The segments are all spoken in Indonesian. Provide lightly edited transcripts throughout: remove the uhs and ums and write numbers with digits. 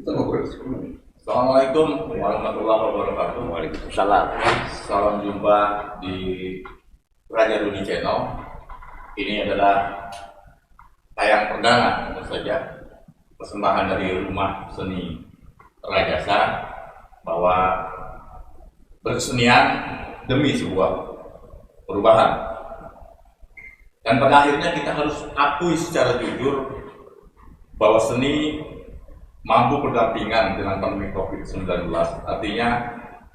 Kita ngobrol. Assalamualaikum warahmatullahi wabarakatuh. Waalaikumsalam. Salam jumpa di Raja Duni Channel. Ini adalah tayang perdana tentu saja, persembahan dari Rumah Seni Rajasa, bahwa berkesenian demi sebuah perubahan. Dan pada akhirnya kita harus akui secara jujur bahwa seni mampu berdampingan dengan pandemi COVID-19. Artinya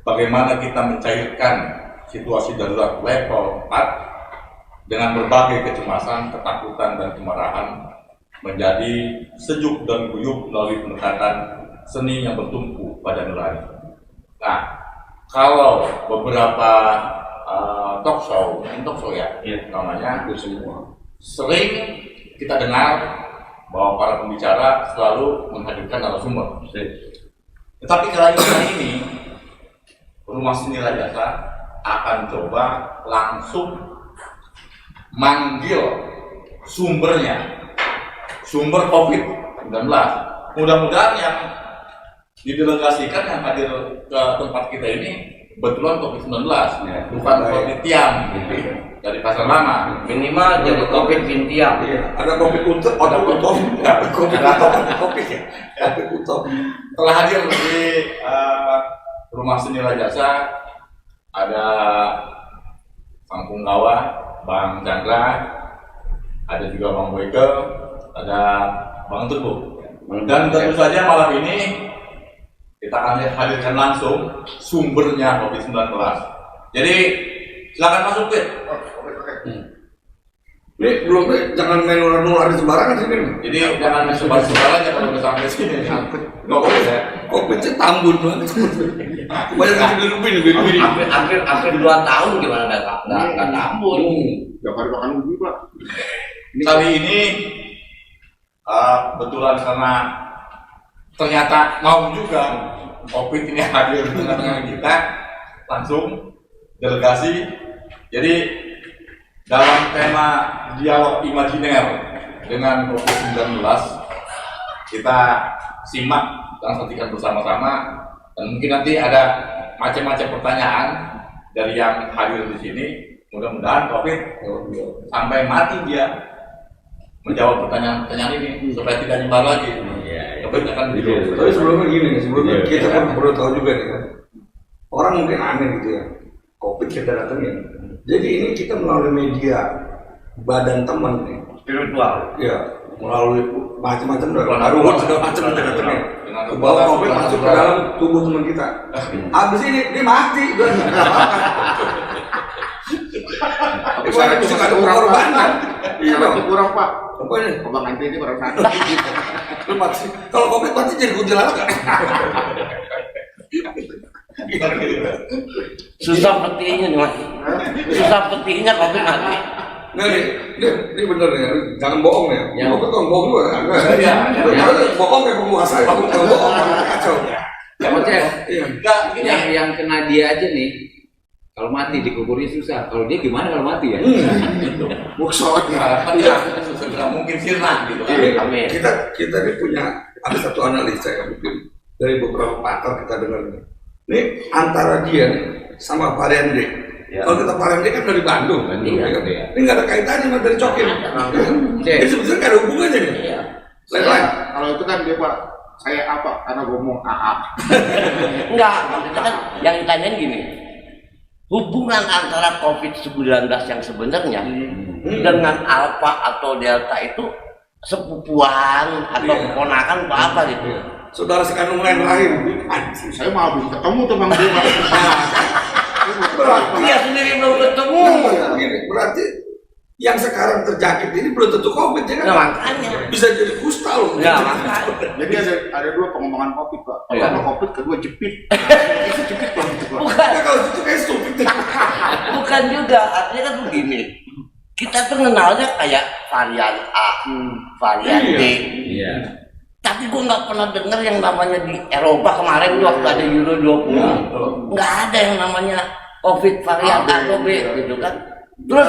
bagaimana kita mencairkan situasi darurat level 4 dengan berbagai kecemasan, ketakutan, dan kemarahan menjadi sejuk dan guyup melalui pendekatan seni yang bertumpu pada nurani. Nah, kalau beberapa talk show ya, namanya itu semua, sering kita dengar bahwa para pembicara selalu menghadirkan narasumber. Tetapi kali ini Rumah Seni Rajasa akan coba langsung manggil sumbernya, sumber COVID-19. Mudah-mudahan yang didelegasikan yang hadir ke tempat kita ini kebetulan COVID-19, bukan COVID tiang dari Pasar Lama. Minimal jadi COVID Bintiam. Ada COVID utop, ada COVID ya. COVID utop. Telah hadir di Rumah Seni Rajasa ada Sang Punggawa, Bang Chandra, ada juga Bang Boyke, ada Bang Teguh. Dan tentu saja malam ini kita akan hadirkan langsung sumbernya COVID-19. Jadi silakan masuk, Fit. Ini belum jangan main nular sembarangan sini. Jadi jangan sebar-sebar aja kalau udah sampai sini. COVID-nya tambun banget. Banyak yang lebih. Hampir 2 tahun gimana nggak tambun. Gak pada makan ubi, Pak. Kali ini kebetulan karena ternyata mau juga COVID ini hadir di tengah-tengah kita, langsung delegasi. Jadi dalam tema dialog imajiner dengan COVID-19, kita simak dan saksikan bersama-sama, dan mungkin nanti ada macam-macam pertanyaan dari yang hadir di sini. Mudah-mudahan COVID sampai mati dia menjawab pertanyaan-pertanyaan ini supaya tidak nyebar lagi. COVID akan begitu. Tapi sebelumnya kita perlu tahu juga nih kan, orang mungkin aneh gitu ya, COVID kita datengin. Jadi ini kita melalui media, badan teman nih, Spiritual. ya melalui macam-macam segala macam kita datengin. Bahwa COVID masuk ke dalam tubuh teman kita. Abis ini dia mati, udah nggak apa-apa. Bisa ada pengorbanan. Iya dong. Kurang, Pak. Apa ini? Obat anti ini kurang satu. Lu mati. Kalau COVID mati jadi kuntilanak kan? Susah petinya nih, Mas. Susah petinya COVID mati. Nah ini bener ya, jangan bohong ya. Ya. COVID kan bohong juga kan? Iya. Bohong kayak penguasa, kalau bohong kacau. Ya, Cek. Iya. Yang kena dia aja nih. Kalau mati dikuburnya susah. Kalau dia gimana kalau mati ya? Mukshoat. Nggak mungkin sirna gitu. Amin. Kita ini punya ada satu analisa ya mungkin dari beberapa pakar kita dengar ini. Ini antara dia nih sama varian D. Ya. Kalau kita varian D kan dari Bandung kan. Iya. Ya kan? Ini nggak ada kaitannya sama dari Cokin. Ini sebetulnya nggak ada hubungannya nih. Iya. Lain-lain. Kalau itu kan dia, Pak, saya apa? Karena ngomong AA. Enggak, maksudnya kan yang ditanyain gini. Hubungan antara COVID-19 yang sebenarnya dengan Alpha atau Delta itu sepupuan atau keponakan atau apa gitu. Saudara sekandung lain lahir. Saya mau belum ketemu tuh Bang Dewa. Berarti Dia sendiri belum ketemu. berarti yang sekarang terjangkit ini belum tentu COVID ya kan? Nah, makanya. Bisa jadi kusta loh. Ya, makanya. Jadi ada 2 pengembangan COVID, Pak. Iya. Pertama COVID, kedua jepit. Itu jepit Pak. Bukan, Ya kalau itu kayak stupid. bukan juga. Artinya kan begini. Kita tuh kenalnya kayak varian A, varian B. Iya. Tapi gue nggak pernah dengar yang namanya di Eropa kemarin waktu ada Euro 20. Nggak ada yang namanya COVID varian A atau B gitu kan. Terus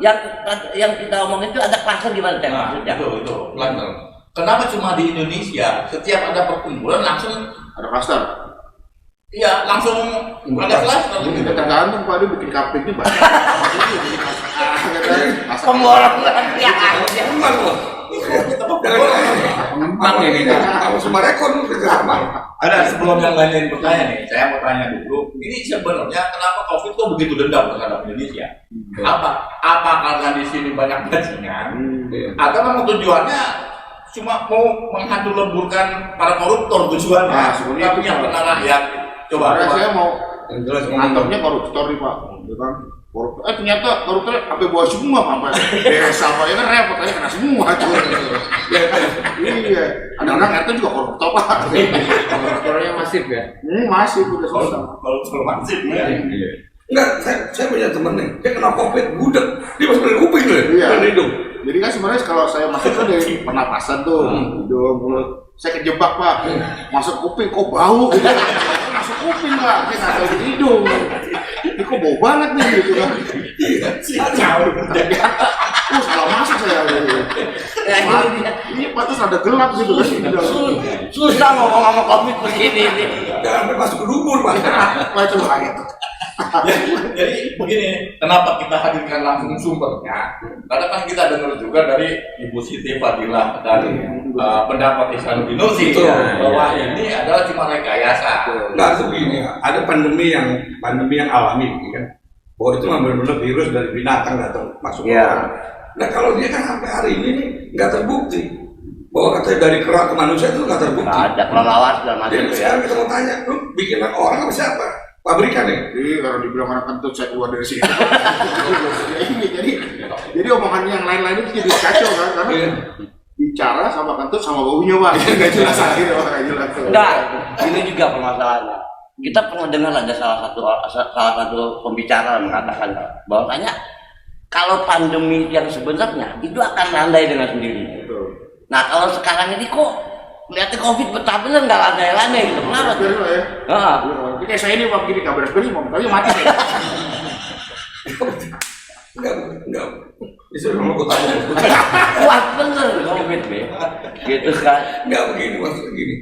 yang kita omongin itu ada kluster gimana Teh? Nah, itu cluster. kenapa cuma di Indonesia setiap ada perkumpulan langsung Ada klaster. iya langsung ada cluster gitu. Kita tergantung Pak, dia bikin kapliknya banyak. Pemborongan ya. Pengembang loh. Pengembang ya kita. Kalau semua rekon kerjasama. Ada sebelum yang lain bertanya nih, saya mau tanya dulu. Ini sebenarnya kenapa COVID kok begitu dendam terhadap Indonesia? Apa karena di sini banyak bajingan? Atau memang tujuannya cuma mau menghantu leburkan para koruptor tujuannya? Nah, sebenarnya Tapi itu yang benar rakyat. Coba. Sebenarnya saya mau Yang jelas ngantornya koruptor nih Pak, gitu kan? Koruptor, ternyata koruptor sampai bawa semua Pak, desa Pak, ya kan repot aja kena semua cuy. Iya, ada orang RT juga koruptor Pak. Koruptornya masif ya. Masih udah susah. Kalau masif ya. enggak, saya punya temen nih, dia kena COVID, budek, dia masuk dari kuping loh, Iya. dari hidung. Jadi kan sebenarnya kalau saya masuk kan dari pernapasan tuh, hidung, mulut. Saya kejebak Pak, masuk kuping kok bau gitu. Masuk kuping Pak, saya nggak tahu di hidung. Ini kok bau banget nih gitu kan. Salah masuk saya. Ya, ini dia. Ini patus ada gelap gitu kan. Susah ngomong sama COVID begini nih. Jangan sampai masuk ke dubur, Pak. Wah itu bahaya tuh. Jadi begini, kenapa kita hadirkan langsung sumbernya? Karena kan kita dengar juga dari Ibu Siti Fadilah dari pendapat Ihsanuddin Nursi bahwa ini adalah cuma rekayasa. Nah, itu begini, ada pandemi yang alami, kan? Bahwa itu memang benar-benar virus dari binatang datang masuk ke Iya. orang. Nah, kalau dia kan sampai hari ini nih nggak terbukti bahwa katanya dari kera ke manusia itu nggak terbukti. Nggak ada kelelawar dan macam Jadi itu ya. sekarang kita mau tanya, lu bikinan orang apa siapa? Pabrikan nih. Jadi kalau dibilang orang kentut saya keluar dari sini. jadi omongan yang lain-lain itu jadi kacau kan karena Iya. bicara sama kentut sama baunya Pak. Nggak jelas akhirnya Pak, nggak jelas. Enggak, ini juga permasalahannya. Kita pernah dengar ada salah satu pembicara mengatakan bahwasanya kalau pandemi yang sebenarnya itu akan landai dengan sendiri. Betul. Nah kalau sekarang ini kok lihatnya COVID betah bener nggak landai-landai gitu, kenapa tuh? Betul ya. Nah, Ini kayak saya ini Pak begini kabar beri mau tapi mati nih. Enggak. Bisa kalau aku tanya. kuat bener COVID nih, gitu kan? Enggak begini, maksudnya gini.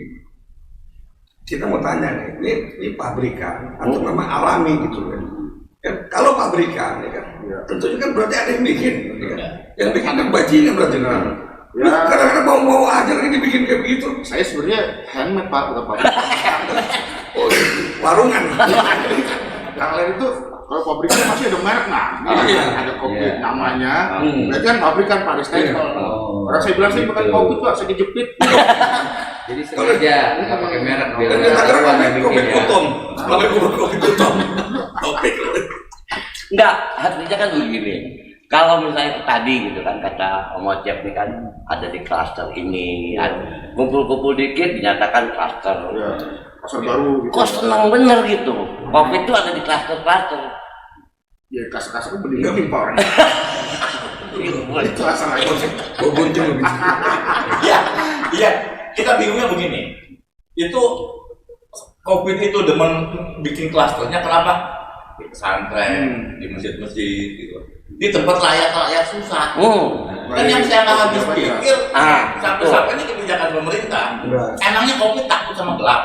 Kita mau tanya nih, ini pabrikan atau memang alami gitu kan? Kan kalau pabrikan, ya kan, tentunya kan berarti ada yang bikin, ya kan? Yang bikin kan bajingan berarti kan? Ya. Kadang-kadang mau aja ini dibikin kayak begitu. Saya sebenarnya handmade Pak, bukan Pak. Oh, warungan. Yang lain itu kalau pabriknya masih ada merek Iya. ada kopi Iya. namanya. Berarti kan pabrikan Pak ada stempel. Orang saya bilang sih bukan kopi Pak, saya kejepit. Jadi sengaja nggak pakai merek biar Dan nggak kita tahu kan yang kopi bikin ya. potong. Kalau kopi potong. Kopi. Enggak, artinya kan begini. Kalau misalnya tadi gitu kan kata Om Ocep nih kan ada di klaster ini, kumpul-kumpul dikit dinyatakan klaster. Ya, pasar baru gitu. Kok seneng bener gitu? COVID itu ada di klaster-klaster. Ya kasar-kasar kan mending Pak orang. Itu asal aja. Gue bonceng lebih. Iya, kita bingungnya begini. Itu COVID itu demen bikin klasternya kenapa? Di pesantren, di masjid-masjid gitu. Di tempat layak susah. Kan yang saya nggak habis pikir, sampai-sampai ini kebijakan pemerintah. Emangnya COVID takut sama gelap?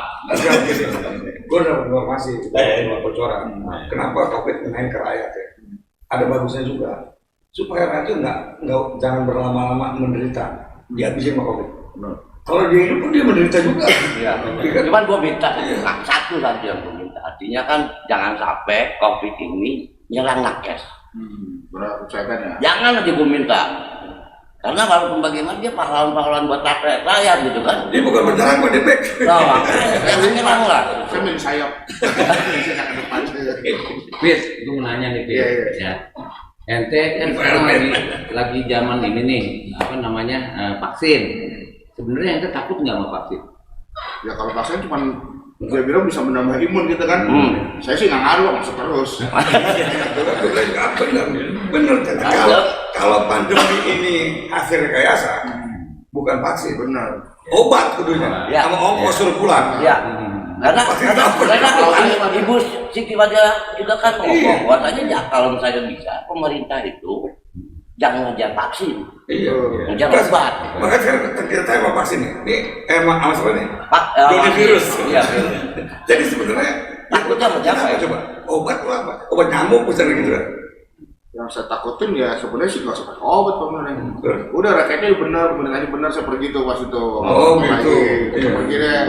Gue dapat informasi, bocoran. Kenapa COVID main ke rakyat ya? Ada bagusnya juga, supaya rakyat nggak jangan berlama-lama menderita. Dihabisin sama COVID. Kalau dia hidup pun dia menderita juga. Iya. Cuman gue minta satu saja yang gue minta. Artinya kan jangan sampai COVID ini nyerang nakes. Berat ucapan ya. Jangan aja gue minta. Karena walaupun bagaimana dia pahlawan-pahlawan buat rakyat gitu kan. Dia bukan menyerang, dia back. Nah, jangan nyerang lah. Saya main sayap. Fis, gue mau nanya nih Fis. Iya, iya. Ya. Ente kan sekarang lagi zaman ini nih, apa namanya vaksin. Sebenarnya ente takut nggak sama vaksin? Ya kalau vaksin cuma dia bilang bisa menambah imun gitu kan. Saya sih nggak ngaruh, masuk terus. Bener kan? Kalau pandemi ini hasil rekayasa, bukan vaksin, Benar. obat kudunya, Ya. sama ongkos suruh pulang. Ya. Karena Ibu Siti Fadilah juga kan ngomong bahwasanya ya kalau misalnya bisa pemerintah itu jangan ngejar vaksin, Iya. ngejar obat. Makanya sekarang kita tanya apa vaksin nih? Ini emang apa nih? Vaksin. Virus. Iya. Jadi sebenarnya Takutnya apa ya? coba? Obat tuh apa? Obat nyamuk misalnya gitu kan? Yang saya takutin ya sebenarnya sih nggak usah pakai obat sebenarnya. Udah raketnya benar aja benar saya pergi tuh pas itu. Oh, gitu. Kita pergi deh.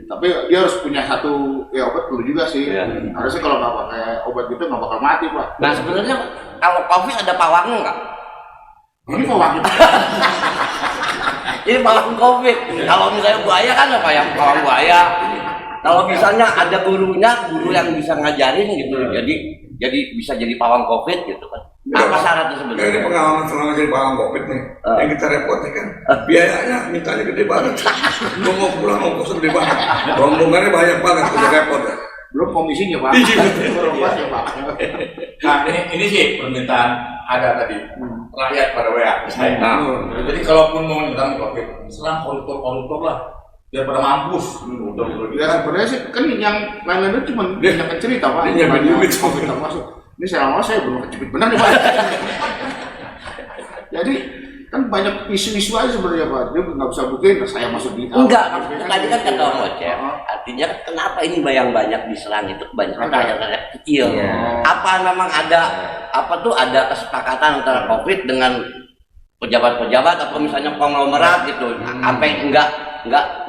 Tapi dia harus punya satu ya obat perlu juga sih. Iya. Harusnya kalau nggak pakai obat gitu nggak bakal mati pak. Nah sebenarnya kalau COVID ada pawangnya nggak? Ini mau wakil. Ini pawang COVID. Kalau misalnya buaya kan apa yang pawang buaya? Kalau misalnya ada gurunya, guru yang bisa ngajarin gitu, jadi bisa jadi pawang COVID gitu kan. Apa syaratnya Nah, ini sebenarnya? pengalaman selama jadi pawang COVID nih, yang kita repotnya kan biayanya mintanya gede banget. Gua mau pulang ongkosnya gede banget, rombongannya banyak banget, udah repot ya. Belum komisinya pak. Iya. Belum pas ya pak. Nah ini sih permintaan ada tadi rakyat pada WA saya. Jadi kalaupun mau nyerang COVID, serang koruptor lah, biar pada mampus. Ya sebenarnya sih kan yang lain-lain itu cuma banyak cerita pak. Dia nyaman duit. COVID termasuk. Ini saya belum kecepit benar nih pak. Jadi kan banyak isu-isu aja sebenarnya pak. Dia nggak bisa buktiin saya masuk di. Enggak, tadi kan kata Om Ocep, artinya kenapa ini yang banyak diserang itu kebanyakan rakyat-rakyat kecil. Apa memang ada ada kesepakatan antara COVID dengan pejabat-pejabat atau misalnya konglomerat gitu, sampai enggak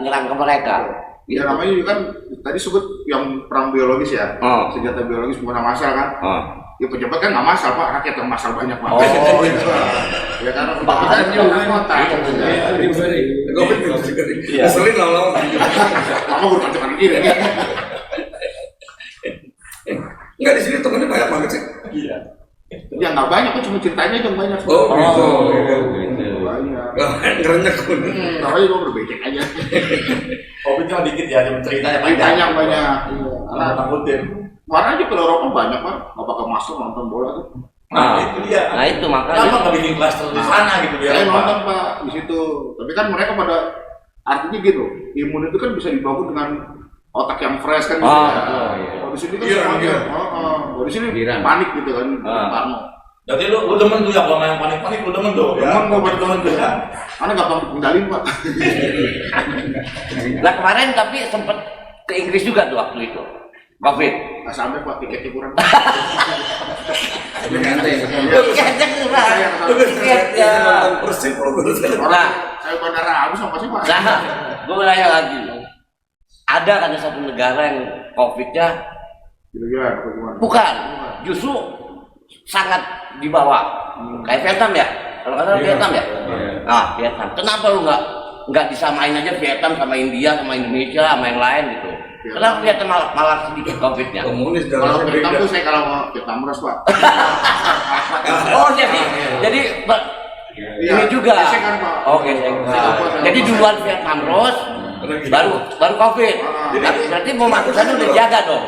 nyerang ke mereka. Ya namanya juga kan tadi sebut yang perang biologis ya, senjata biologis menggunakan massal kan. Ya pejabat kan nggak massal pak, rakyat yang massal banyak pak. Oh itu. Ya karena pejabat kan juga kota. COVID ngeselin lama-lama. Lama berpacungan gini. Enggak, di sini temennya banyak banget sih. Iya. Ya nggak banyak, kan cuma ceritanya yang banyak. Oh gitu. Banyak. Ngerenyek pun. Namanya gue berbecek aja. COVID cuma dikit ya, cuma ceritanya banyak. Banyak. Karena takutin. Kemarin aja ke Eropa banyak pak, nggak pakai masker nonton bola tuh. Nah itu dia. Nah itu Kenapa makanya. nggak bikin klaster di sana gitu biar Saya apa? nonton pak di situ. Tapi kan mereka pada artinya gitu, imun itu kan bisa dibangun dengan otak yang fresh kan. Kalau di sini kan semuanya, kalau di sini panik gitu kan. Parno. Jadi lu demen tuh ya kalau main panik-panik lu demen tuh ya. Emang gue demen tuh ya. Karena gampang kendalin pak. Nah kemarin tapi sempet ke Inggris juga tuh waktu itu COVID. Nggak sampai pak, tiketnya kurang. Tiketnya kurang. Tiketnya. Nonton Persib loh. Nah, Saya bandara habis apa sih pak? nah, gue mau nanya lagi. Ada kan satu negara yang COVID-nya Gila-gila, apa gimana? bukan, justru sangat di bawah. Kayak Vietnam ya? Kalau nggak salah Vietnam ya? Nah, Vietnam. Kenapa lu nggak disamain aja Vietnam sama India sama Indonesia sama yang lain gitu? Kenapa Vietnam malah sedikit COVID-nya? Komunis Kalau dalam Vietnam tuh saya kalau mau Vietnam terus pak. Oh jadi ini juga. Saya kan pak. Oke. Jadi duluan Vietnam terus, baru COVID. Berarti mau masuk sana udah jaga dong.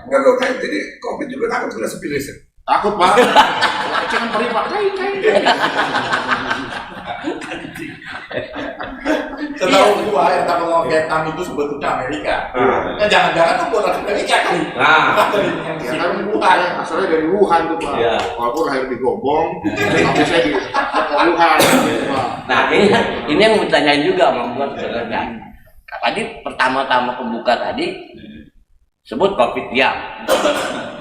Enggak loh, kan jadi COVID juga takut kena sipilis. Takut pak. Jangan perih pak. Setahu gua yang takut sama Vietnam itu sebetulnya Amerika. Nah jangan-jangan tuh buat Amerika kan? Ya kan Wuhan, asalnya dari Wuhan tuh pak. Iya. Walaupun lahir di Gombong, tapi saya di Wuhan. Pak. Nah ini yang mau ditanyain juga sama gua sebenarnya. Tadi pertama-tama pembuka tadi sebut COVID diam.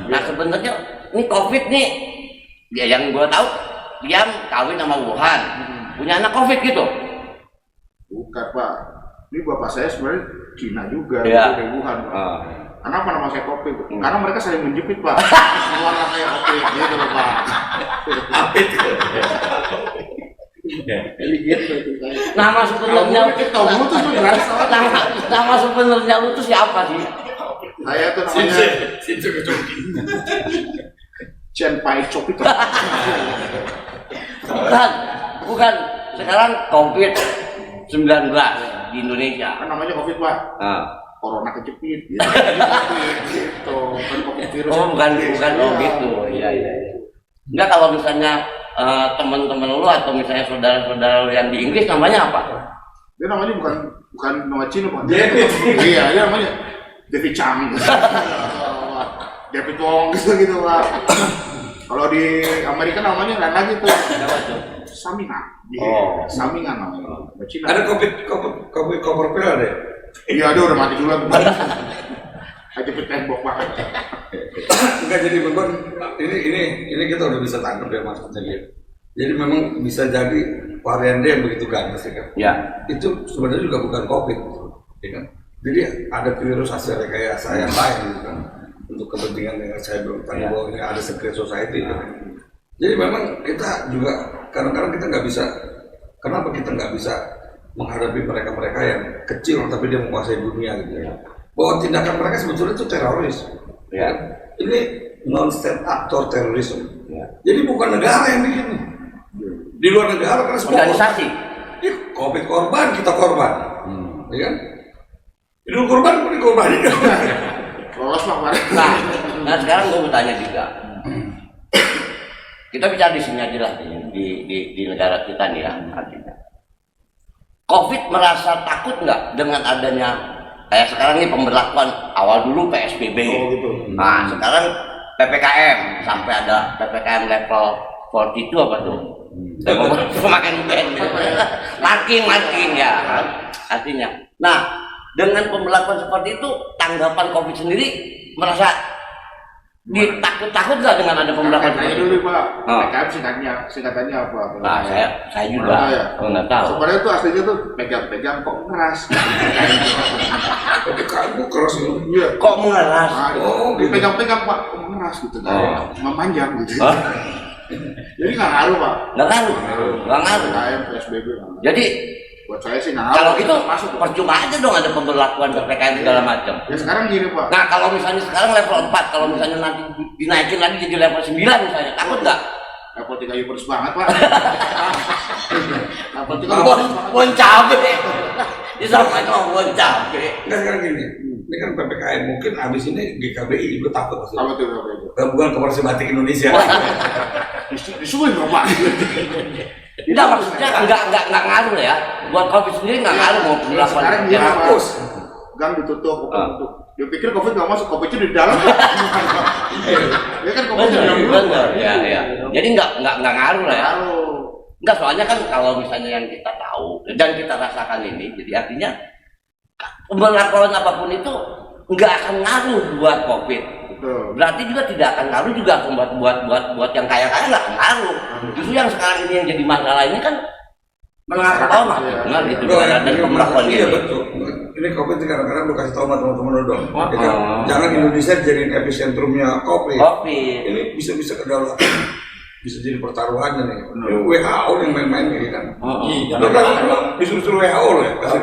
Nah sebenarnya ini COVID nih, ya yang gua tahu diam kawin sama Wuhan, punya anak COVID gitu. Bukan pak. Ini bapak saya sebenarnya Cina juga, Iya. dari Wuhan. Pak. Kenapa nama saya Kopi? Karena mereka saling menjepit pak. Keluarlah saya Kopi, gitu loh pak. Apit. Nama sebenarnya nama sebenarnya lu tuh siapa sih? Saya tuh namanya Sinsu kecoki. Chen Pai Chop itu. Bukan. Sekarang COVID-19 di Indonesia. Kan namanya COVID pak. Corona kejepit. Gitu. Kan COVID virus. Oh bukan gitu. Iya. Enggak, kalau misalnya teman-teman lu atau misalnya saudara-saudara lu yang di Inggris namanya apa? Dia namanya bukan nama Cina pak. David. Iya, dia namanya David Chang. David Wong gitu pak. Kalau di Amerika namanya lain lagi tuh. Apa tuh? Samingan. Oh. Samingan namanya. Cina. Ada kopi cover pill ada. Iya, ada udah mati juga tuh. Aja tembok banget. Enggak, jadi memang ini kita udah bisa tangkap ya maksudnya gitu. Jadi memang bisa jadi varian D yang begitu ganas ya kan. Ya. Itu sebenarnya juga bukan COVID, ya kan. Jadi ada virus hasil rekayasa yang lain gitu kan. Untuk kepentingan yang saya bilang tadi bahwa ini ada secret society gitu. Jadi memang kita juga kadang-kadang kita nggak bisa. Kenapa kita nggak bisa menghadapi mereka-mereka yang kecil tapi dia menguasai dunia gitu ya. Bahwa tindakan mereka sebetulnya itu teroris. Ya. Ini non-state actor terorisme. Ya. Jadi bukan negara yang bikin. Di luar negara kan semua Organisasi. COVID korban, kita korban. Ya kan? Idul korban pun dikorbanin. Lolos Pak kemarin. Nah sekarang gue mau tanya juga. Kita bicara di sini aja lah di negara kita nih ya artinya. COVID merasa takut nggak dengan adanya kayak sekarang nih pemberlakuan awal dulu PSBB. Oh gitu. Nah sekarang PPKM sampai ada PPKM level 42 apa tuh? Semakin makin ya artinya. Nah dengan pemberlakuan seperti itu tanggapan COVID sendiri merasa ditakut-takut nggak dengan ada pemberlakuan Tanya seperti dulu itu? Pak. Oh. PPKM singkatannya apa? Nah saya juga nggak tahu. Sebenarnya tuh aslinya tuh pegang-pegang kok keras. Tapi kamu keras itu. Iya. Kok mengeras? Oh, gitu. Pegang-pegang Pak, kok keras gitu kan. Memanjang gitu. Oh. Jadi nggak ngaruh Pak. Nggak ngaruh. PPKM, PSBB. Jadi Buat saya sih nggak ngaruh. kalau itu masuk. percuma aja dong ada pemberlakuan PPKM segala macam. Ya sekarang gini Pak. Nah kalau misalnya sekarang level 4, kalau misalnya nanti dinaikin lagi jadi level 9 misalnya, takut nggak? Level 3 Yupers banget Pak. Level 3 Bon cabe. Disampaikan bon cabe. Enggak sekarang gini. Ini kan PPKM mungkin abis ini GKBI juga takut pasti. apa tuh apa itu? Gabungan Koperasi Batik Indonesia. Disuruh nggak Pak? Tidak maksudnya nggak ngaruh ya. Buat COVID sendiri nggak ngaruh mau pemberlakuan. Sekarang gini Pak. Hapus. Gang ditutup, tutup. Dia pikir COVID nggak masuk, COVID-nya di dalam. Ya kan COVID-nya di dalam dulu. Benar, ya. Jadi nggak ngaruh lah ya. Ngaruh. Enggak, soalnya kan kalau misalnya yang kita tahu dan kita rasakan ini, jadi artinya pemberlakuan apapun itu nggak akan ngaruh buat COVID. Betul. Berarti juga tidak akan ngaruh juga buat yang kaya-kaya nggak akan ngaruh. Justru yang sekarang ini yang jadi masalah ini kan menengah ke bawah benar gitu dengan ada pemberlakuan Iya ini. betul. Ini COVID kadang-kadang lu kasih tahu sama teman-teman lu dong. Oh. Ya kan? Jangan Indonesia jadiin epicentrumnya COVID. COVID. Ini bisa kedaulatan. Bisa jadi pertaruhannya nih. Ini WHO yang main-main ini kan. Iya, Lu kan disuruh WHO loh ya. Kasih.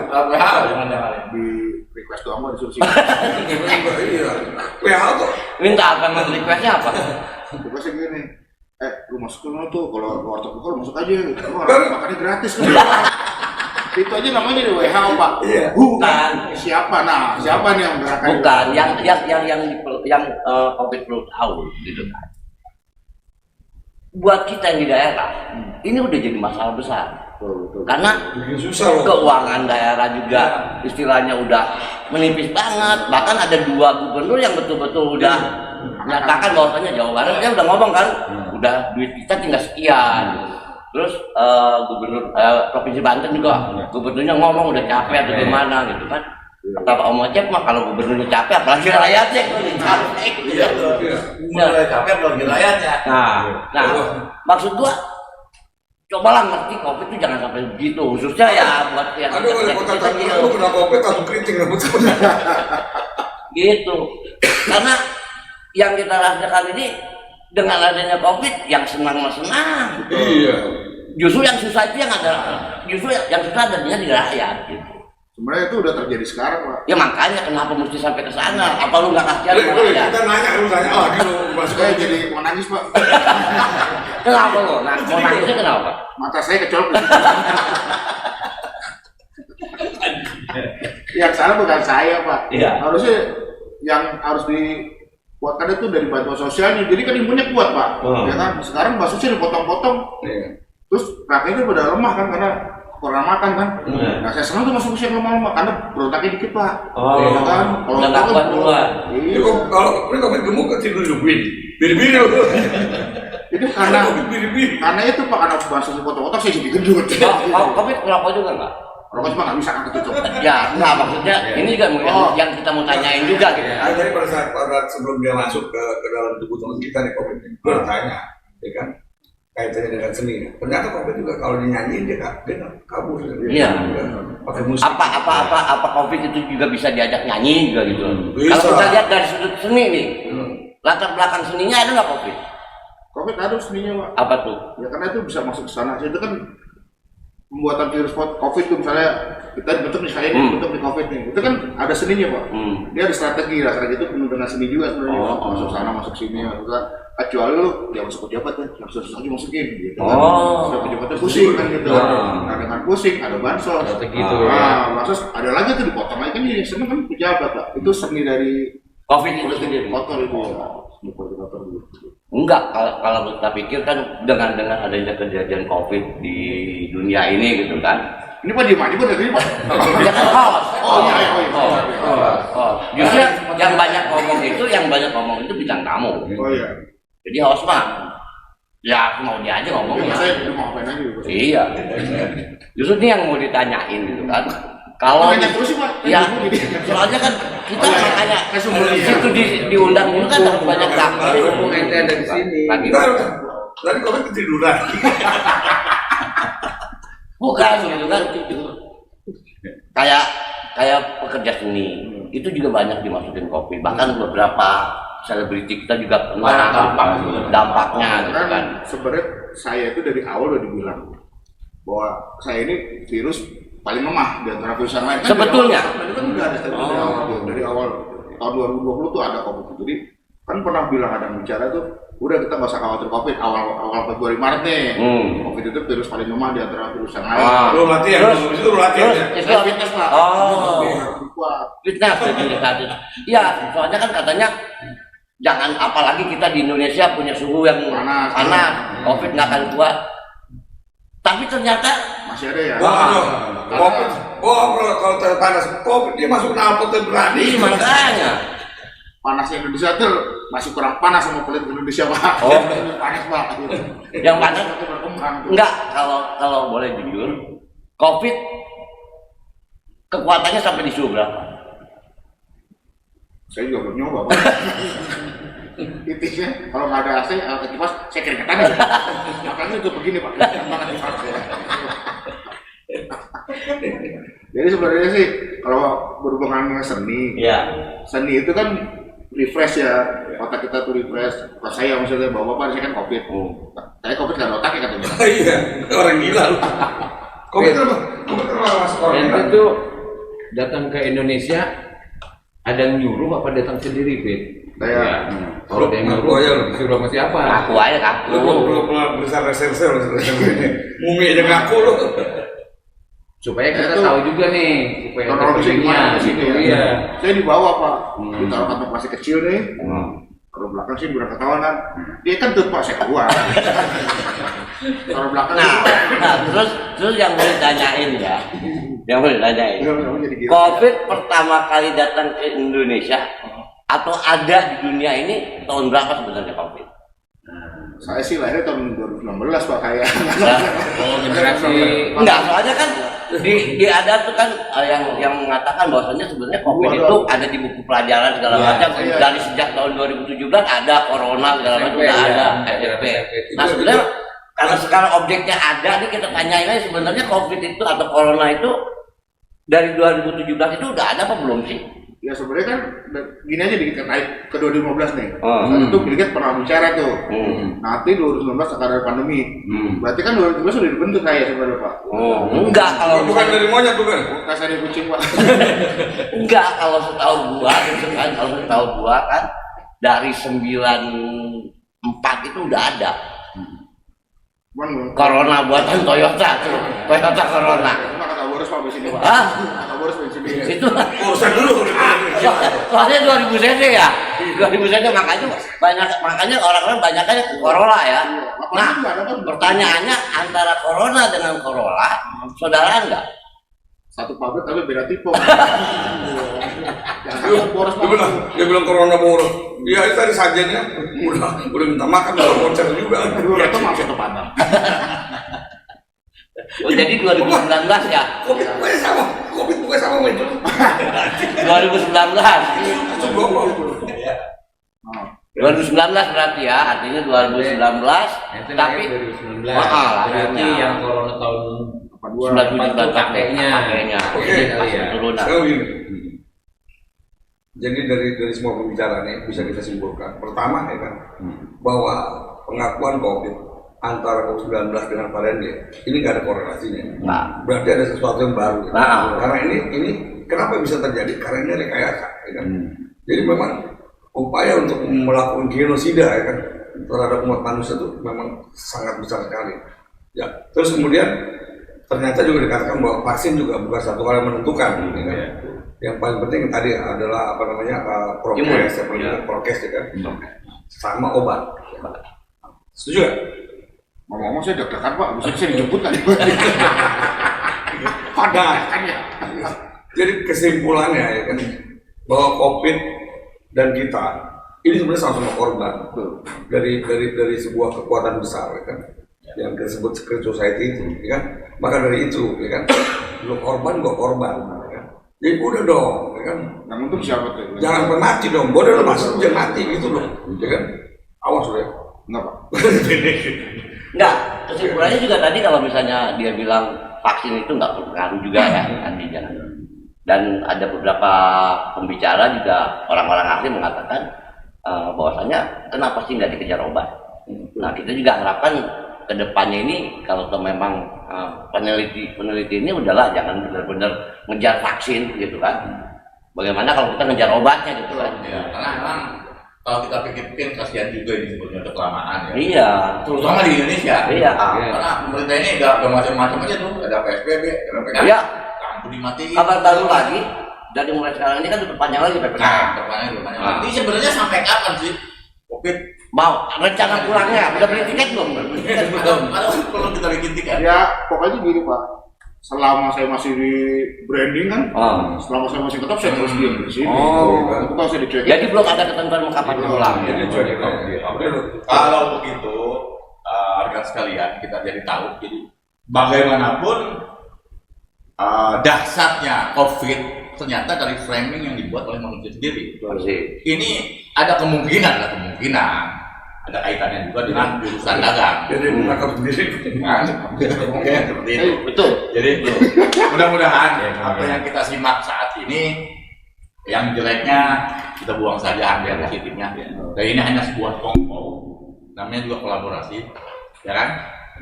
Di request doang Pak disuruh sih. Iya. WHO tuh. Minta apa emang requestnya apa? Requestnya gini. Lu masuk ke tuh kalau warteg lokal masuk aja gitu. Lu makannya gratis kan. Itu aja namanya di WHO Pak. Iya. Bukan. Siapa? Nah, siapa nih yang gerakan? Bukan. Yang COVID perlu tahu gitu kan. Buat kita yang di daerah, ini udah jadi masalah besar. Betul. Karena Bikin susah loh. keuangan daerah juga istilahnya udah menipis banget. Bahkan ada 2 gubernur yang betul-betul udah menyatakan bahwasanya Jawa Barat dia udah ngomong kan, udah duit kita tinggal sekian. Terus gubernur Provinsi Banten juga, gubernurnya ngomong udah capek atau gimana gitu kan. Kata Pak Om Ocep mah kalau gubernurnya capek apalagi rakyatnya kalau capek. Iya. Mulai capek belum rakyatnya. Nah, maksud gua cobalah ngerti COVID itu jangan sampai begitu, khususnya ya buat yang Aduh, kalau kota Tangerang lu kena COVID langsung keriting rambut. gitu. Karena yang kita rasakan ini dengan adanya COVID yang senang mah senang. Iya. Justru yang susah itu yang susah adanya di rakyat gitu. Sebenarnya itu udah terjadi sekarang Pak. Ya makanya kenapa mesti sampai ke sana? Apa lu nggak kasihan sama rakyat? Kita nanya lagi lu masuk Saya aja. jadi mau nangis Pak. Kenapa lo? Nah, mau nangisnya kenapa? Mata saya kecolok. Yang salah bukan saya Pak. Iya. Harusnya yang harus dikuatkan itu dari bantuan sosialnya. Jadi kan imunnya kuat Pak. Ya kan? Sekarang basusnya dipotong-potong. Iya. Terus rakyatnya pada lemah kan karena kurang makan kan. Nah saya senang tuh masuk usia lemah-lemah karena berotaknya dikit Pak. Oh. Ya kan? Kalau Udah nggak kuat duluan. Ini Iya. kok kalau ini COVID gemuk kan tidur hidupin. Biri-biri loh. Itu karena itu Pak, karena bahasa kotor-kotor saya jadi gendut. Covid ngerokok juga nggak? Rokok cuma nggak bisa kan ketutup. Ya, nggak maksudnya ini juga yang kita mau tanyain juga gitu. Jadi pada saat sebelum dia masuk ke dalam tubuh kita nih COVID ini, gue tanya, ya kan, kaitannya dengan seni. Ternyata COVID juga kalau dinyanyiin dia kabur. Iya. Pakai musik. Apa COVID itu juga bisa diajak nyanyi juga gitu. Bisa. Kalau kita lihat dari sudut seni nih, latar belakang seninya ada nggak COVID? COVID ada seninya Pak. Apa tuh? Ya karena itu bisa masuk ke sana. Itu kan pembuatan virus COVID itu misalnya kita bentuk misalnya ini bentuk di COVID nih, itu kan ada seninya Pak. Dia ada strategi lah, strategi itu penuh dengan seni juga sebenarnya. Masuk sana, masuk sini, kecuali lu yang masuk pejabat kan, yang susah aja masukin gitu kan. Sudah pejabatnya pusing kan gitu. Nah dengan pusing ada bansos. Strategi itu. Bansos ada lagi tuh dipotong lagi kan ini seni kan pejabat Pak. Itu seni dari COVID itu sendiri. kotor itu. Seni kotor dulu. Enggak, kalau kita pikir kan dengan adanya kejadian COVID di dunia ini gitu kan. Ini Pak diem aja Pak dari Pak. Ya kan hoax. Oh. Justru yang banyak ngomong itu bintang tamu. Oh iya. Jadi hoax mah ya mau dia aja ngomongnya. Saya mau ngapain aja. Iya. Justru ini yang mau ditanyain gitu kan. Kalau nanya terus sih Pak. ya soalnya kan kita makanya situ diundang itu kan harus banyak fakta. Ngomong ente ada di sini. Tadi COVID ketiduran. Bukan gitu kan. Kayak pekerja seni itu juga banyak dimasukin COVID. Bahkan beberapa selebriti kita juga kena dampaknya gitu kan. Sebenarnya saya itu dari awal udah dibilang bahwa saya ini virus paling lemah di antara virus yang lain. Sebetulnya. Itu kan udah ada dari awal tahun 2020 tuh ada COVID. Jadi kan pernah bilang ada yang bicara tuh, udah kita nggak usah khawatir COVID awal Februari Maret nih. COVID itu virus paling lemah di antara virus yang lain. Belum latihan, itu latihan. Fitness Pak. Fitness. Iya, soalnya kan katanya jangan, apalagi kita di Indonesia punya suhu yang panas, COVID nggak akan kuat. Tapi ternyata masih ada ya. COVID. Kalau panas COVID dia masuk knalpot berani. Makanya panasnya Indonesia tuh masih kurang panas sama kulit Indonesia Pak. Panas Pak. Yang panas enggak, kalau boleh jujur, COVID kekuatannya sampai di suhu berapa? Saya juga belum nyoba Pak. Intinya kalau nggak ada AC, kipas saya keringetan aja. Makanya itu begini Pak, banget kipas saya. Jadi sebenarnya sih kalau berhubungan dengan seni, seni itu kan refresh ya, otak kita tuh refresh. Pas saya misalnya bapak saya kan COVID, saya COVID kan otak ya katanya. Iya, orang gila lu. COVID apa? COVID masuk orang Dan gila. itu datang ke Indonesia ada yang nyuruh apa datang sendiri, Fit? Saya Kalau ada yang nyuruh disuruh sama siapa? Aku aja Lu belum pernah besar reserse Mumi aja ngaku lu. Supaya kita tahu juga nih, supaya kronologisnya di sini ya. Iya. Saya dibawa Pak, ditaruh kantong plastik kecil nih. Kalau belakang sih udah ketahuan kan. Dia kan tuh Pak saya keluar. Kalau belakang terus yang mau ditanyain ya, COVID pertama kali datang ke Indonesia atau ada di dunia ini tahun berapa sebenarnya COVID? saya sih lahirnya tahun 2016 Pak kayak. Generasi Enggak, soalnya kan di ada tuh kan yang mengatakan bahwasanya sebenarnya COVID itu ada di buku pelajaran segala macam dari sejak tahun 2017 ada corona segala macam udah ada SMP. Nah sebenarnya karena sekarang objeknya ada nih kita tanyain aja sebenarnya COVID itu atau corona itu dari 2017 itu udah ada apa belum sih? Ya sebenarnya kan gini aja dikit naik ke 2015 nih. Saat itu Bill Gates pernah bicara tuh. Nanti 2019 akan ada pandemi. Berarti kan 2019 sudah dibentuk kayak sebenarnya Pak. Enggak kalau Bukan dari monyet bukan. Kasih dari kucing Pak. Enggak kalau setahu gua gitu kan, kalau setahu gua kan dari 94 itu udah ada. Corona buatan Toyota tuh. Toyota Corona. Kata boros Pak di sini Pak. Kata boros di sini. Itu Urusan dulu. soalnya 2000 cc ya. 2000 cc makanya orang-orang banyaknya Corolla ya. Nah, pertanyaannya antara Corona dengan Corolla, saudara enggak? Satu pabrik tapi beda tipe. Yang boros Dia bilang corona boros. Dia itu tadi sajennya udah minta makan, udah konser juga. Dua itu masuk ke Padang. Oh, jadi 2019 ya? Covid pokoknya sama itu. 2019. Coba. 2019 berarti ya, artinya 2019. Itu Tapi 2019. lahirnya. Berarti yang corona tahun 19 kakeknya. Oke, Turunan. sekarang begini. Jadi dari semua pembicaraan ini bisa kita simpulkan. Pertama ya kan, bahwa pengakuan COVID antara COVID-19 dengan varian D ini nggak ada korelasinya. Nah. Berarti ada sesuatu yang baru. Ya. Nah. Karena ini kenapa bisa terjadi? Karena ini rekayasa. Ya kan? Jadi memang upaya untuk melakukan genosida ya kan terhadap umat manusia itu memang sangat besar sekali. Ya. Terus kemudian ternyata juga dikatakan bahwa vaksin juga bukan satu hal yang menentukan. Ya kan? Yang paling penting tadi adalah apa namanya prokes ya kan, sama obat. Setuju nggak? Ngomong-ngomong saya deg-degan Pak, bisa saya dijemput nggak? Padahal Kan ya. jadi kesimpulannya ya kan bahwa COVID dan kita ini sebenarnya sama-sama korban dari sebuah kekuatan besar ya kan yang disebut secret society itu ya kan. Maka dari itu ya kan lu korban gua korban ya kan. Jadi udah dong ya kan. Yang untung siapa tuh? Jangan sampai mati dong. Gua udah masuk jangan mati gitu loh ya kan. Awas loh ya. Enggak Pak. Enggak, kesimpulannya juga tadi kalau misalnya dia bilang vaksin itu nggak berpengaruh juga ya artinya. Dan ada beberapa pembicara juga orang-orang ahli mengatakan bahwasanya kenapa sih nggak dikejar obat. Nah kita juga harapkan kedepannya ini kalau memang peneliti ini udahlah jangan benar-benar ngejar vaksin gitu kan. Bagaimana kalau kita ngejar obatnya gitu kan? Ya, karena memang kalau kita pikir-pikir kasihan juga ini sebenarnya udah kelamaan ya. Iya. Terutama di Indonesia. Iya. Karena pemerintah ini udah macam-macam aja tuh, ada PSBB, ada PKM. Iya. Kampung dimatiin. Kabar baru lagi dari mulai sekarang ini kan diperpanjang lagi PPKM. Nah, perpanjang. Ini sebenarnya sampai kapan sih COVID? Mau rencana pulangnya udah beli tiket belum? Perlu kita bikin tiket. Ya pokoknya gini Pak. Selama saya masih di branding kan, selama saya masih tetap saya terus diam di sini. Itu kalau saya dicuekin. Jadi belum ada ketentuan kapan pulang. Jadi Kalau begitu, rekan sekalian kita jadi tahu. Jadi bagaimanapun dahsyatnya COVID ternyata dari framing yang dibuat oleh manusia sendiri. Ini ada kemungkinan ada kaitannya juga dengan urusan dagang. jadi menangkap sendiri. Kemungkinan seperti itu. Betul. Jadi mudah-mudahan apa yang kita simak saat ini, yang jeleknya kita buang saja, yang positifnya. Dan ini hanya sebuah kongko, namanya juga kolaborasi, ya kan?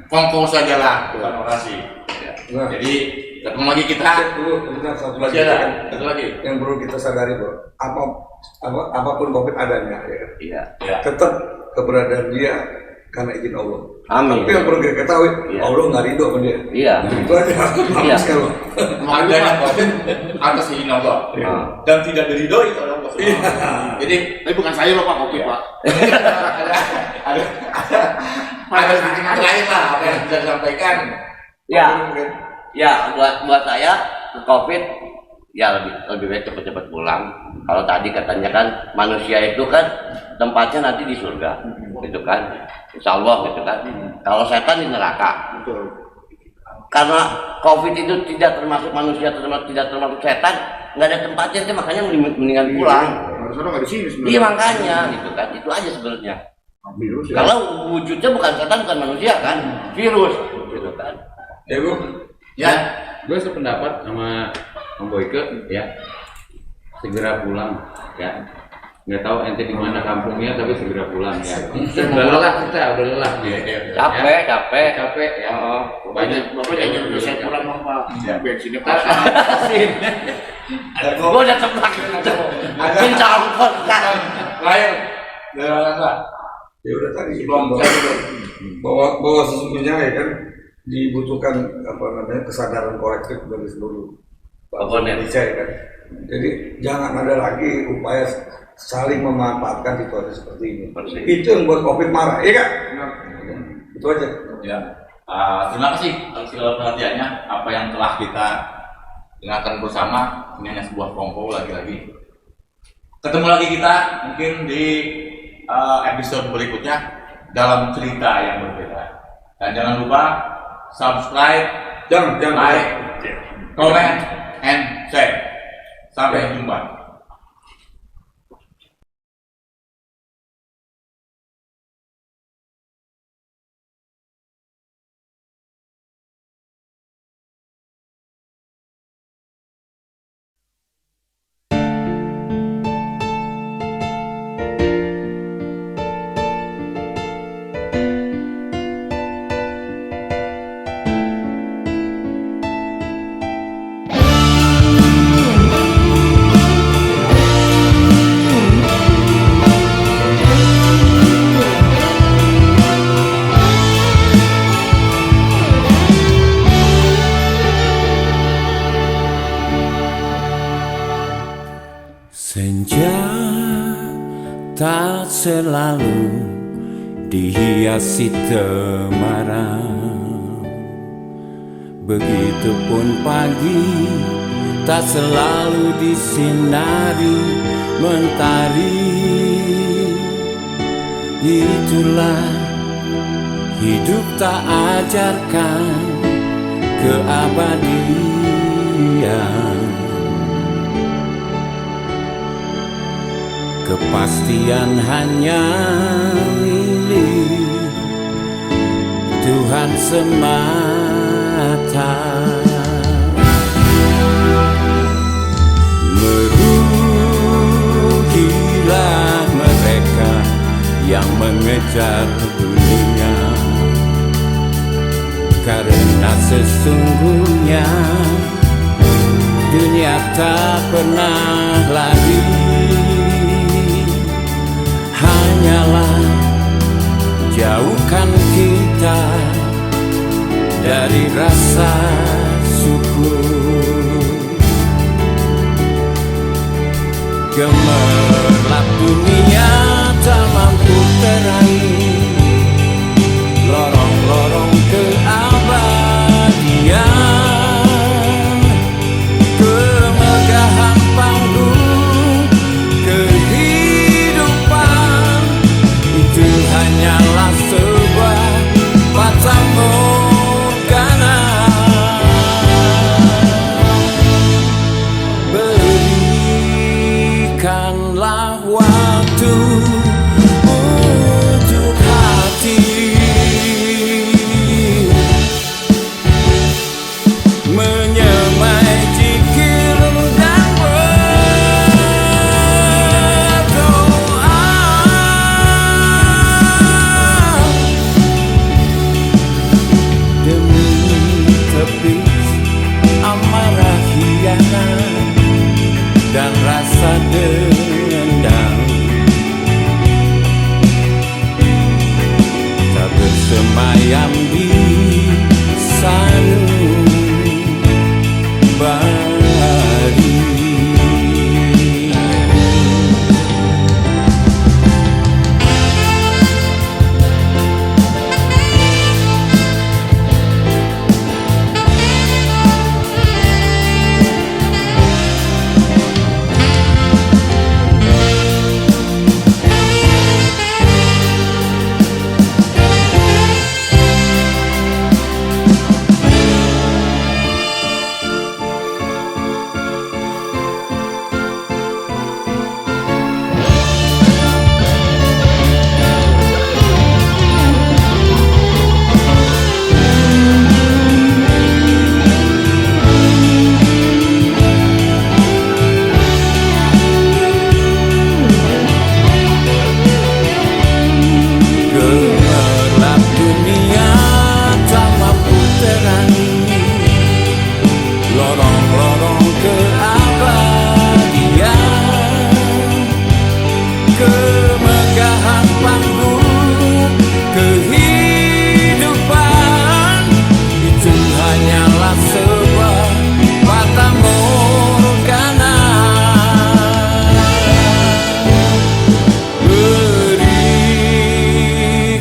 Kongko sajalah, bukan orasi. Ya. Jadi ketemu lagi kita. Satu Masih lagi, ada, kan, satu lagi. yang perlu kita sadari bro, apapun COVID adanya, ya, Iya. Ya. tetap keberadaan dia karena izin Allah. Amin. Tapi yang perlu kita ketahui, Iya. Allah nggak ridho sama dia. Iya. Itu aja. Iya. Kalau Adanya COVID atas izin Allah dan tidak diridhoi oleh Allah. Jadi Tapi bukan saya loh Pak Kopi Pak. ada sedikit lain lah apa yang bisa disampaikan. Ya. Ya, buat saya COVID ya lebih baik cepat-cepat pulang. Kalau tadi katanya kan manusia itu kan tempatnya nanti di surga, gitu kan? Insya Allah gitu kan. Kalau setan di neraka. Betul. Karena COVID itu tidak termasuk manusia, tidak termasuk setan, nggak ada tempatnya, itu makanya mendingan pulang. Harusnya nggak di sini sebenarnya. Iya makanya, gitu kan? Itu aja sebenarnya. Virus ya. Kalau wujudnya bukan setan, bukan manusia kan, virus, gitu kan? ya bro, Ya, Gue sependapat sama Om Boyke ya, segera pulang ya. Nggak tahu ente di mana kampungnya tapi segera pulang ya. Udah lelah kita, udah lelah. Capek ya. Banyak bapak jangan saya pulang dong Pak. Bensinnya pasang. Gue udah terbang minta ampun kan. lain dari mana? ya udah tadi Belum bahwa sesungguhnya ya kan dibutuhkan apa namanya kesadaran kolektif dari seluruh bangsa Indonesia ya kan. Jadi jangan ada lagi upaya saling memanfaatkan situasi seperti ini. Itu yang buat COVID marah, iya kan? Itu aja. Ya, terima kasih atas segala perhatiannya. Apa yang telah kita dengarkan bersama. Ini hanya sebuah kompo lagi-lagi. Ketemu lagi kita mungkin di episode berikutnya dalam cerita yang berbeda. Dan jangan lupa subscribe, Jangan like, comment, and share. Sampai jumpa. Senja tak selalu dihiasi temaram, begitupun pagi tak selalu disinari mentari. Itulah hidup tak ajarkan keabadian. Kepastian hanya milik Tuhan semata. Merugilah mereka yang mengejar dunia, karena sesungguhnya dunia tak pernah lari. Hanyalah jauhkan kita dari rasa syukur. Gemerlap dunia tak mampu terangi lorong-lorong keabadian. Kemegahan panggung kehidupan itu hanyalah sebuah fatamorgana. Berikanlah waktu untuk hati menyemai zikir dan berdoa. Demi tepis amarah hianat dan rasa dendam, tak bersemayam di sanubari. Gemerlap dunia tak mampu terangi lorong-lorong keabadian. Kemegahan panggung kehidupan itu hanyalah sebuah fatamorgana.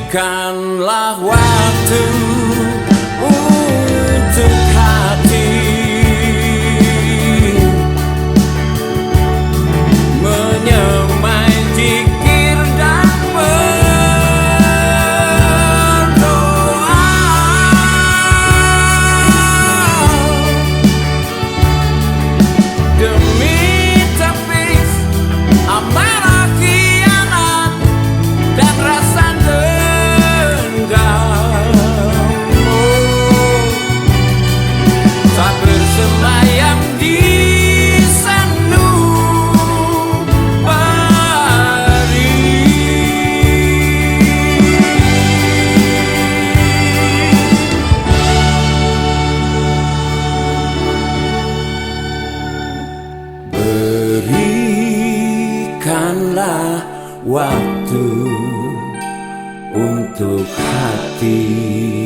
Berikanlah waktu untuk hati hati.